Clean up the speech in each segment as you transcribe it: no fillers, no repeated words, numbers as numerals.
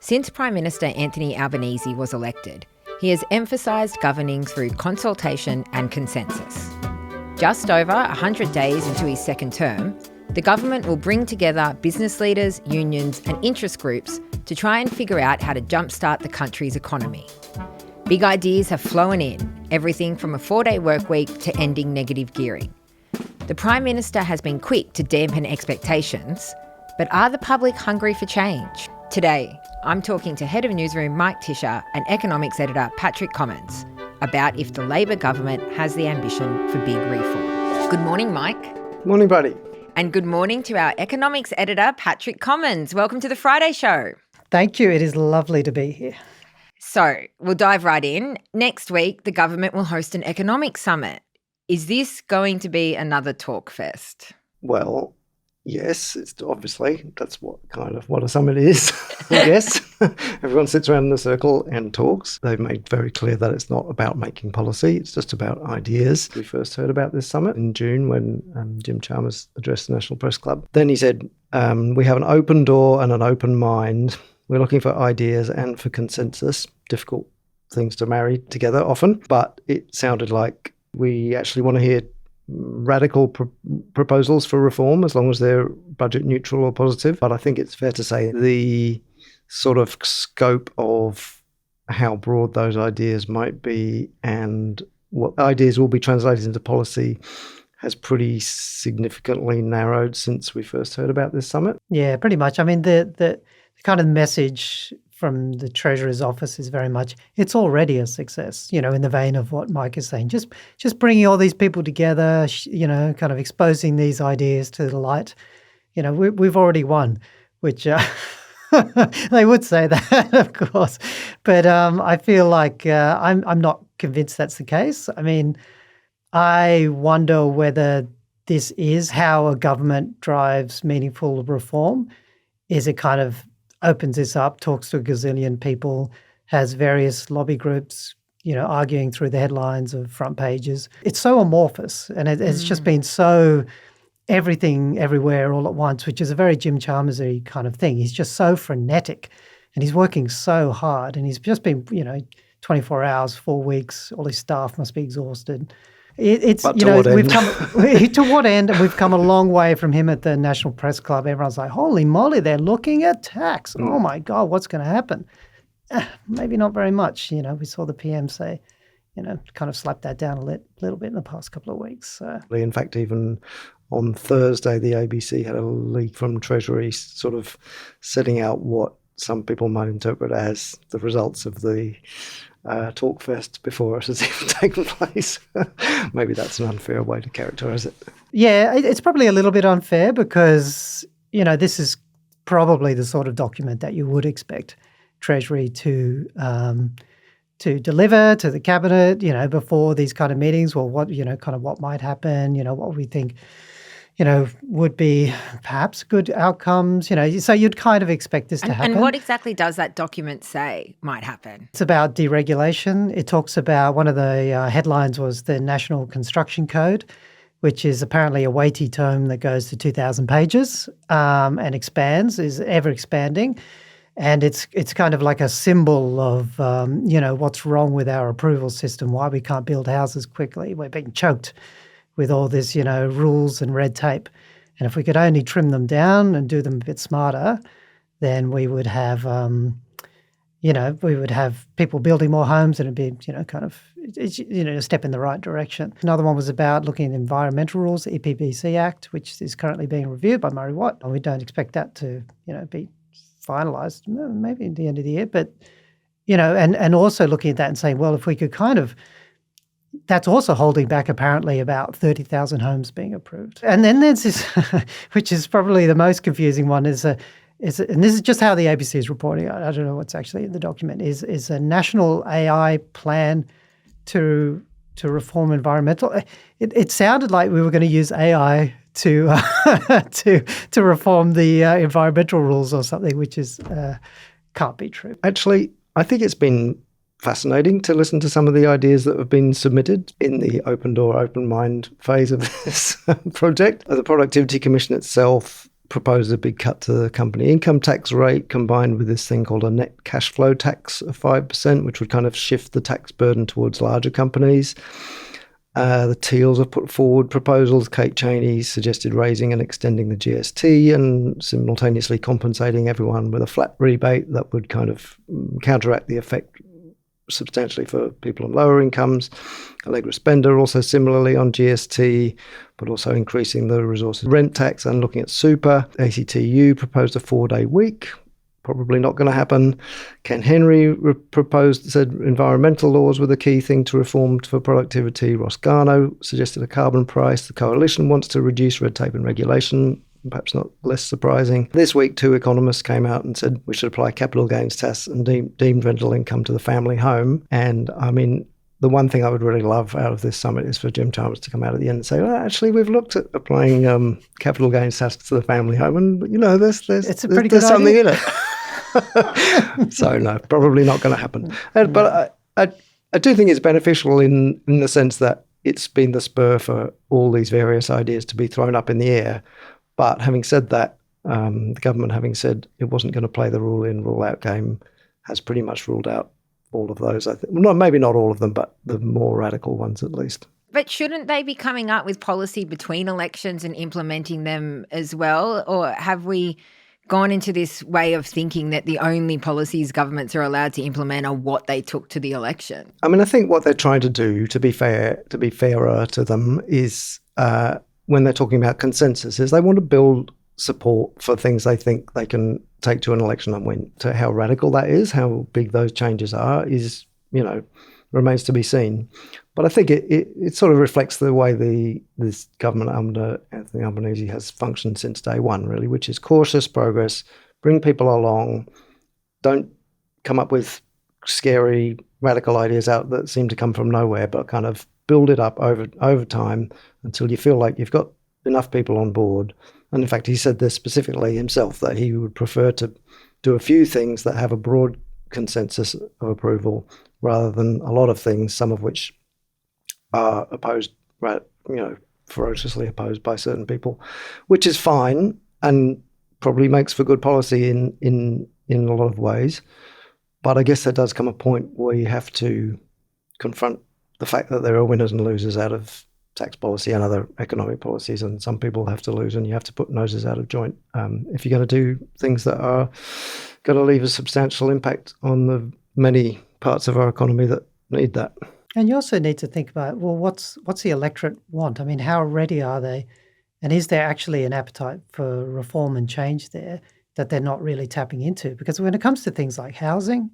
Since Prime Minister Anthony Albanese was elected, he has emphasised governing through consultation and consensus. Just over 100 days into his second term, the government will bring together business leaders, unions and interest groups to try and figure out how to jumpstart the country's economy. Big ideas have flown in, everything from a 4-day work week to ending negative gearing. The Prime Minister has been quick to dampen expectations, but are the public hungry for change? Today, I'm talking to Head of Newsroom Mike Ticher and Economics Editor Patrick Commins about if the Labor government has the ambition for big reform. Good morning, Mike. Morning, Bridie. And good morning to our Economics Editor Patrick Commins. Welcome to the Friday Show. Thank you. It is lovely to be here. So, we'll dive right in. Next week, the government will host an economic summit. Is this going to be another talk fest? Well, yes, it's obviously that's what a summit is, I guess. Everyone sits around in a circle and talks. They've made very clear that it's not about making policy, it's just about ideas. We first heard about this summit in June when Jim Chalmers addressed the National Press Club. Then he said, we have an open door and an open mind. We're looking for ideas and for consensus. Difficult things to marry together often, but it sounded like we actually want to hear radical proposals for reform as long as they're budget neutral or positive. But I think it's fair to say the sort of scope of how broad those ideas might be and what ideas will be translated into policy has pretty significantly narrowed since we first heard about this summit. Yeah, pretty much. I mean, the kind of message from the Treasurer's office is very much, it's already a success, in the vein of what Mike is saying. Just bringing all these people together, kind of exposing these ideas to the light. We've already won, which they would say that, of course. But I feel like I'm not convinced that's the case. I mean, I wonder whether this is how a government drives meaningful reform. Is it kind of opens this up, talks to a gazillion people, has various lobby groups, arguing through the headlines of front pages. It's so amorphous and it's just been so everything, everywhere, all at once, which is a very Jim Chalmers-y kind of thing. He's just so frenetic and he's working so hard and he's just been, 24 hours, 4 weeks, all his staff must be exhausted. We've come to what end? And we've come a long way from him at the National Press Club. Everyone's like, holy moly, they're looking at tax. Oh my God, what's going to happen? Maybe not very much. We saw the PM say, kind of slap that down a little bit in the past couple of weeks. So. In fact, even on Thursday, the ABC had a leak from Treasury sort of setting out what some people might interpret as the results of the talk fest before it has even taken place. Maybe that's an unfair way to characterise it. Yeah, it's probably a little bit unfair because, this is probably the sort of document that you would expect Treasury to deliver to the Cabinet, before these kind of meetings. Well, what, kind of what might happen, what we think, would be perhaps good outcomes, so you'd kind of expect this to happen. And what exactly does that document say might happen? It's about deregulation. It talks about, one of the headlines was the National Construction Code, which is apparently a weighty tome that goes to 2,000 pages and is ever expanding. And it's kind of like a symbol of, what's wrong with our approval system, why we can't build houses quickly. We're being choked with all this, rules and red tape. And if we could only trim them down and do them a bit smarter, then we would have, people building more homes and it'd be, a step in the right direction. Another one was about looking at environmental rules, the EPBC Act, which is currently being reviewed by Murray Watt. And we don't expect that to, be finalised, maybe at the end of the year. But, and also looking at that and saying, well, if we could that's also holding back apparently about 30,000 homes being approved. And then there's this, which is probably the most confusing one, and this is just how the ABC is reporting. I don't know what's actually in the document, is a national AI plan to reform environmental. It sounded like we were going to use AI to reform the environmental rules or something, which is can't be true. Actually, I think it's been fascinating to listen to some of the ideas that have been submitted in the open door, open mind phase of this project. The Productivity Commission itself proposed a big cut to the company income tax rate combined with this thing called a net cash flow tax of 5%, which would kind of shift the tax burden towards larger companies. The Teals have put forward proposals. Kate Cheney suggested raising and extending the GST and simultaneously compensating everyone with a flat rebate that would kind of counteract the effect substantially for people on lower incomes. Allegra Spender also similarly on GST, but also increasing the resources rent tax and looking at super. ACTU proposed a 4-day week. Probably not going to happen. Ken Henry said environmental laws were the key thing to reform for productivity. Ross Garnaut suggested a carbon price. The coalition wants to reduce red tape and regulation, perhaps not less surprising. This week, 2 economists came out and said we should apply capital gains tax and deemed rental income to the family home. And I mean, the one thing I would really love out of this summit is for Jim Chalmers to come out at the end and say, well, actually, we've looked at applying capital gains tax to the family home, and there's something in it. So no, probably not going to happen. But I do think it's beneficial in the sense that it's been the spur for all these various ideas to be thrown up in the air. But having said that, the government having said it wasn't going to play the rule in, rule out game, has pretty much ruled out all of those, I think. Well, maybe not all of them, but the more radical ones at least. But shouldn't they be coming up with policy between elections and implementing them as well? Or have we gone into this way of thinking that the only policies governments are allowed to implement are what they took to the election? I mean, I think what they're trying to do, to be fairer to them, is when they're talking about consensus, is they want to build support for things they think they can take to an election and win. So how radical that is, how big those changes are, is, remains to be seen. But I think it sort of reflects the way this government under Anthony Albanese has functioned since day one, really, which is cautious progress, bring people along, don't come up with scary, radical ideas out that seem to come from nowhere, but kind of build it up over time until you feel like you've got enough people on board. And in fact, he said this specifically himself, that he would prefer to do a few things that have a broad consensus of approval rather than a lot of things, some of which are opposed, ferociously opposed by certain people, which is fine and probably makes for good policy in a lot of ways. But I guess there does come a point where you have to confront the fact that there are winners and losers out of tax policy and other economic policies, and some people have to lose, and you have to put noses out of joint if you're going to do things that are going to leave a substantial impact on the many parts of our economy that need that. And you also need to think about, well, what's the electorate want? I mean, how ready are they? And is there actually an appetite for reform and change there that they're not really tapping into? Because when it comes to things like housing,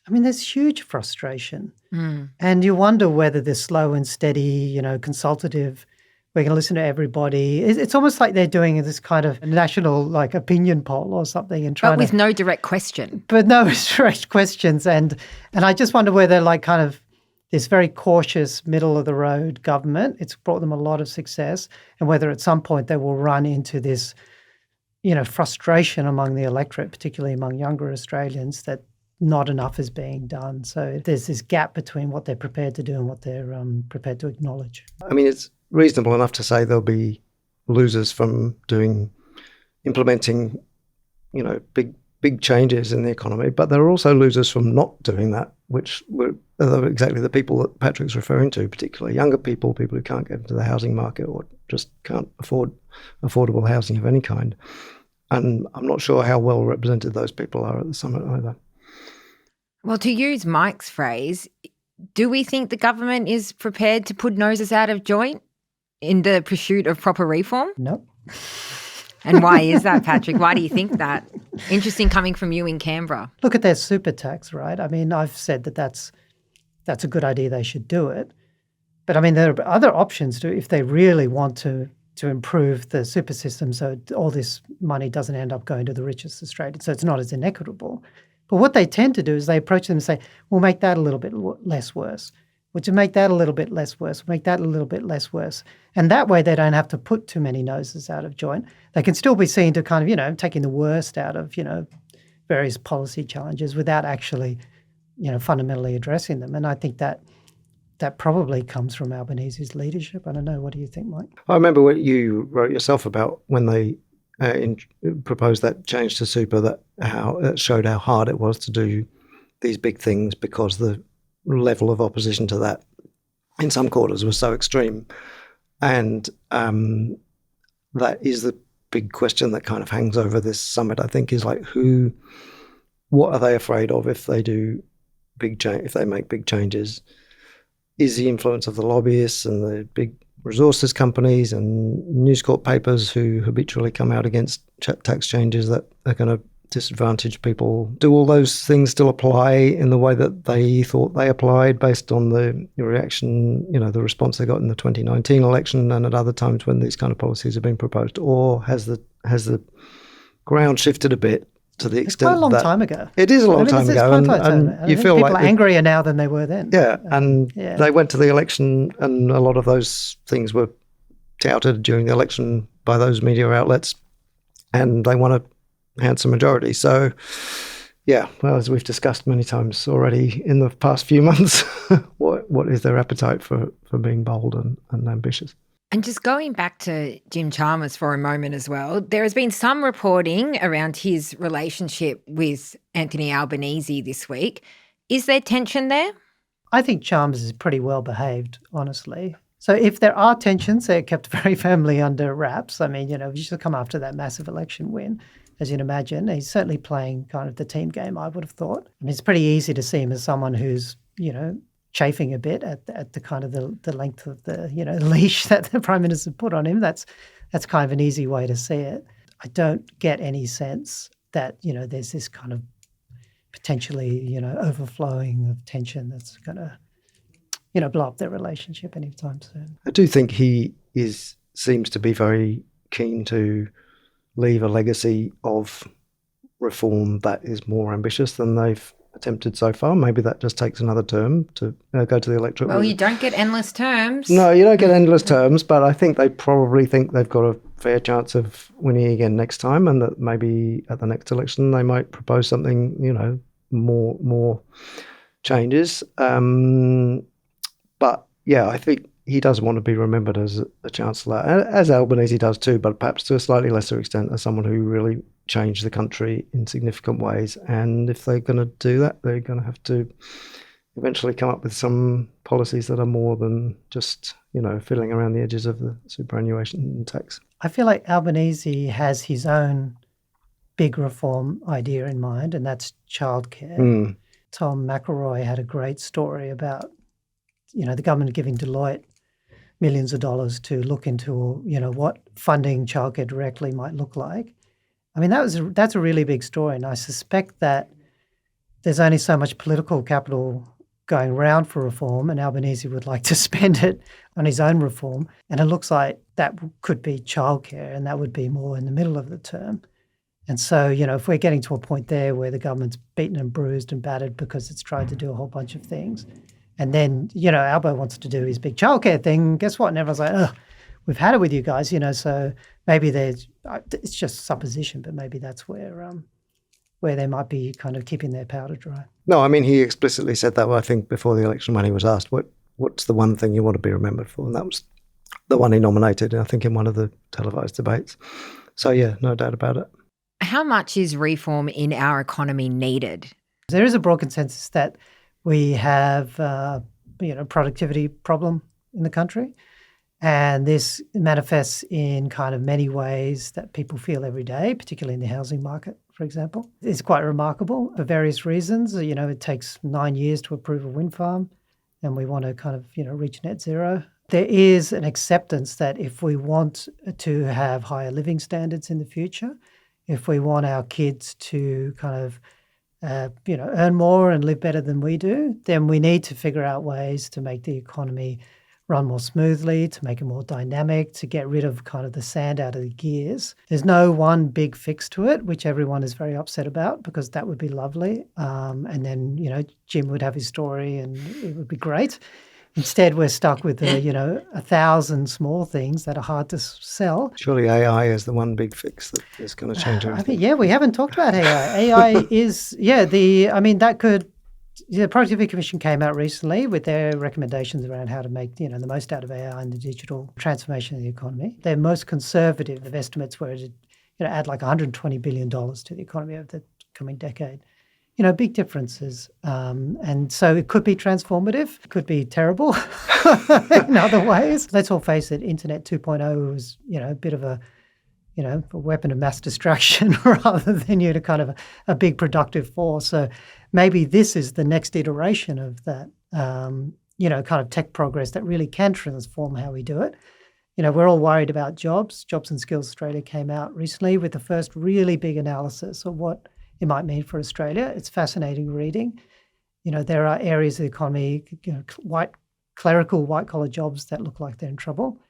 I mean, there's huge frustration. And you wonder whether this slow and steady, consultative, we're going to listen to everybody. It's almost like they're doing this kind of national opinion poll or something, and trying, but with no direct question. But no direct questions, and I just wonder whether kind of this very cautious, middle of the road government, it's brought them a lot of success, and whether at some point they will run into this, frustration among the electorate, particularly among younger Australians, that not enough is being done. So there's this gap between what they're prepared to do and what they're prepared to acknowledge. I mean, it's reasonable enough to say there'll be losers from implementing, big changes in the economy, but there are also losers from not doing that, which were exactly the people that Patrick's referring to, particularly younger people who can't get into the housing market or just can't afford affordable housing of any kind. And I'm not sure how well represented those people are at the summit either. Well, to use Mike's phrase, do we think the government is prepared to put noses out of joint in the pursuit of proper reform? No. And why is that, Patrick? Why do you think that? Interesting coming from you in Canberra. Look at their super tax, right? I mean, I've said that's a good idea. They should do it. But I mean, there are other options if they really want to improve the super system so all this money doesn't end up going to the richest Australians, so it's not as inequitable. But what they tend to do is they approach them and say, we'll make that a little bit less worse. We'll just make that a little bit less worse. We'll make that a little bit less worse. And that way they don't have to put too many noses out of joint. They can still be seen to kind of, taking the worst out of, various policy challenges without actually, fundamentally addressing them. And I think that probably comes from Albanese's leadership. I don't know. What do you think, Mike? I remember what you wrote yourself about when they proposed that change to super that showed how hard it was to do these big things because the level of opposition to that in some quarters was so extreme. And that is the big question that kind of hangs over this summit, I think, is like what are they afraid of if they do if they make big changes? Is the influence of the lobbyists and the big resources companies and News Corp papers who habitually come out against tax changes that are going to disadvantage people? Do all those things still apply in the way that they thought they applied based on the reaction, the response they got in the 2019 election and at other times when these kind of policies have been proposed? Or has the ground shifted a bit to the extent that... It's quite a long time ago. It is a long time ago. And you feel like... People are angrier now than they were then. Yeah, they went to the election and a lot of those things were touted during the election by those media outlets and they won a handsome majority. So, yeah, well, as we've discussed many times already in the past few months, what is their appetite for being bold and ambitious? And just going back to Jim Chalmers for a moment as well, there has been some reporting around his relationship with Anthony Albanese this week. Is there tension there? I think Chalmers is pretty well behaved, honestly. So if there are tensions, they're kept very firmly under wraps. I mean, we should come after that massive election win, as you'd imagine. He's certainly playing kind of the team game, I would have thought. I mean, it's pretty easy to see him as someone who's, chafing a bit at the kind of the length of the leash that the Prime Minister put on him. That's kind of an easy way to see it. I don't get any sense that there's this kind of potentially overflowing of tension that's going to blow up their relationship anytime soon. I do think he seems to be very keen to leave a legacy of reform that is more ambitious than they've attempted so far. Maybe that just takes another term to go to the electorate. Well, you don't get endless terms. No, you don't get endless terms, but I think they probably think they've got a fair chance of winning again next time and that maybe at the next election they might propose something, more changes. But yeah, I think he does want to be remembered as a chancellor, as Albanese does too, but perhaps to a slightly lesser extent as someone who really changed the country in significant ways. And if they're going to do that, they're going to have to eventually come up with some policies that are more than just, fiddling around the edges of the superannuation tax. I feel like Albanese has his own big reform idea in mind, and that's childcare. Tom McElroy had a great story about, the government giving Deloitte millions of dollars to look into, what funding childcare directly might look like. I mean, that's a really big story, and I suspect that there's only so much political capital going around for reform, and Albanese would like to spend it on his own reform. And it looks like that could be childcare, and that would be more in the middle of the term. And so, if we're getting to a point there where the government's beaten and bruised and battered because it's tried to do a whole bunch of things, and then, Albo wants to do his big childcare thing, guess what? And everyone's like, oh, we've had it with you guys, so maybe it's just supposition, but maybe that's where they might be kind of keeping their powder dry. No, I mean, he explicitly said that, I think, before the election when he was asked, what's the one thing you want to be remembered for? And that was the one he nominated, I think, in one of the televised debates. So, yeah, no doubt about it. How much is reform in our economy needed? There is a broad consensus that we have, productivity problem in the country. And this manifests in kind of many ways that people feel every day, particularly in the housing market, for example. It's quite remarkable for various reasons. It takes 9 years to approve a wind farm, and we want to kind of, reach net zero. There is an acceptance that if we want to have higher living standards in the future, if we want our kids to kind of, earn more and live better than we do, then we need to figure out ways to make the economy run more smoothly, to make it more dynamic, to get rid of kind of the sand out of the gears. There's no one big fix to it, which everyone is very upset about because that would be lovely. And then, Jim would have his story and it would be great. Instead, we're stuck with, 1,000 small things that are hard to sell. Surely AI is the one big fix that is going to change everything. We haven't talked about AI. AI is, that could... The Productivity Commission came out recently with their recommendations around how to make, the most out of AI in the digital transformation of the economy. Their most conservative of estimates were add like $120 billion to the economy over the coming decade. Big differences. And so it could be transformative, it could be terrible in other ways. Let's all face it, Internet 2.0 was, a bit of a weapon of mass destruction rather than kind of a big productive force. So maybe this is the next iteration of that, kind of tech progress that really can transform how we do it. We're all worried about jobs. Jobs and Skills Australia came out recently with the first really big analysis of what it might mean for Australia. It's fascinating reading. There are areas of the economy, clerical white-collar jobs that look like they're in trouble.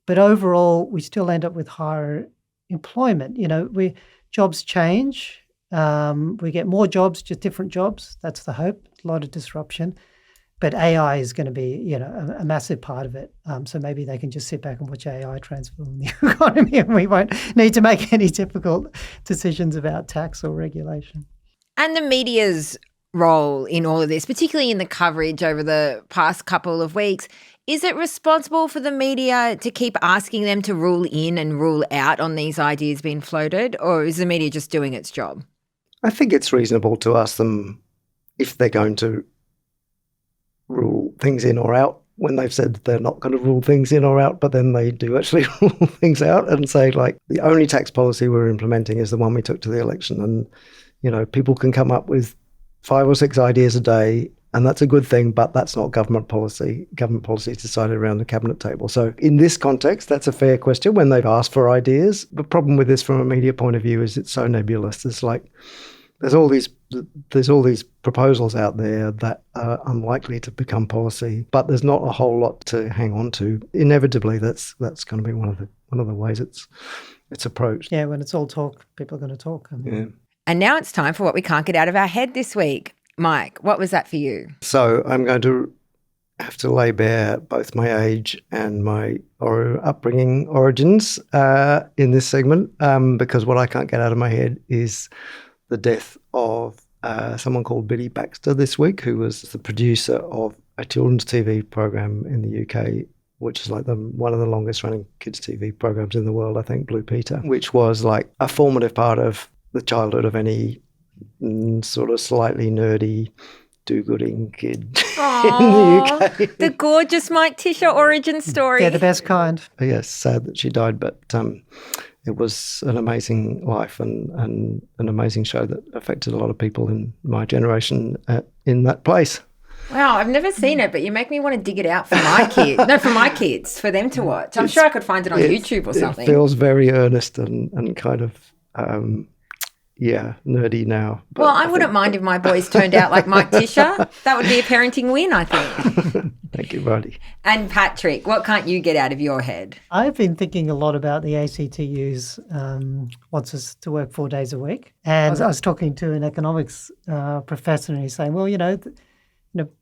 But overall, we still end up with higher employment. Jobs change. We get more jobs, just different jobs. That's the hope. A lot of disruption. But AI is going to be, a massive part of it. So maybe they can just sit back and watch AI transform the economy, and we won't need to make any difficult decisions about tax or regulation. And the media's role in all of this, particularly in the coverage over the past couple of weeks, is it responsible for the media to keep asking them to rule in and rule out on these ideas being floated, or is the media just doing its job? I think it's reasonable to ask them if they're going to rule things in or out when they've said they're not going to rule things in or out, but then they do actually rule things out and say, like, the only tax policy we're implementing is the one we took to the election. And, people can come up with 5 or 6 ideas a day, and that's a good thing, but that's not government policy. Government policy is decided around the cabinet table. So in this context, that's a fair question when they've asked for ideas. The problem with this from a media point of view is it's so nebulous. It's like, there's all these proposals out there that are unlikely to become policy, but there's not a whole lot to hang on to. Inevitably, that's going to be one of the ways it's approached. Yeah, when it's all talk, people are going to talk. Yeah. And now it's time for what we can't get out of our head this week. Mike, what was that for you? So I'm going to have to lay bare both my age and my upbringing origins in this segment, because what I can't get out of my head is the death of someone called Bridie Baxter this week, who was the producer of a children's TV program in the UK, which is like one of the longest running kids TV programs in the world, I think, Blue Peter, which was like a formative part of the childhood of any sort of slightly nerdy do-gooding kid in the UK. The gorgeous Mike Ticher origin story. Yeah, the best kind. Yes, sad that she died, but it was an amazing life and an amazing show that affected a lot of people in my generation in that place. Wow, I've never seen it, but you make me want to dig it out for my kids. No, for my kids, for them to watch. I'm sure I could find it on YouTube or something. It feels very earnest and kind of, nerdy now. Well, I wouldn't mind if my boys turned out like Mike Ticher. That would be a parenting win, I think. Thank you, Bridie. And Patrick, what can't you get out of your head? I've been thinking a lot about the ACTU's wants us to work 4 days a week. And I was talking to an economics professor, and he's saying, well,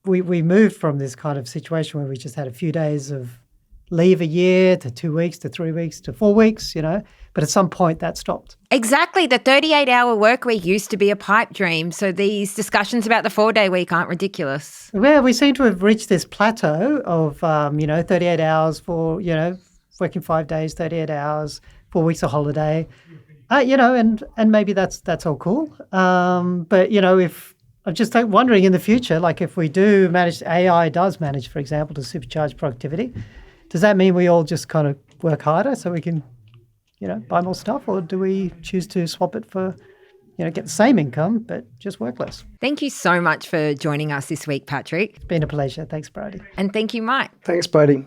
we moved from this kind of situation where we just had a few days of leave a year to 2 weeks to 3 weeks to 4 weeks, but at some point that stopped. Exactly. The 38-hour work week used to be a pipe dream, so these discussions about the 4-day week aren't ridiculous. Well, we seem to have reached this plateau of, 38 hours for, working 5 days, 38 hours, 4 weeks of holiday, and maybe that's all cool. But, if I'm just wondering in the future, like if we do manage, AI does manage, for example, to supercharge productivity, does that mean we all just kind of work harder so we can, buy more stuff, or do we choose to swap it for, get the same income but just work less? Thank you so much for joining us this week, Patrick. It's been a pleasure. Thanks, Bridie. And thank you, Mike. Thanks, Bridie.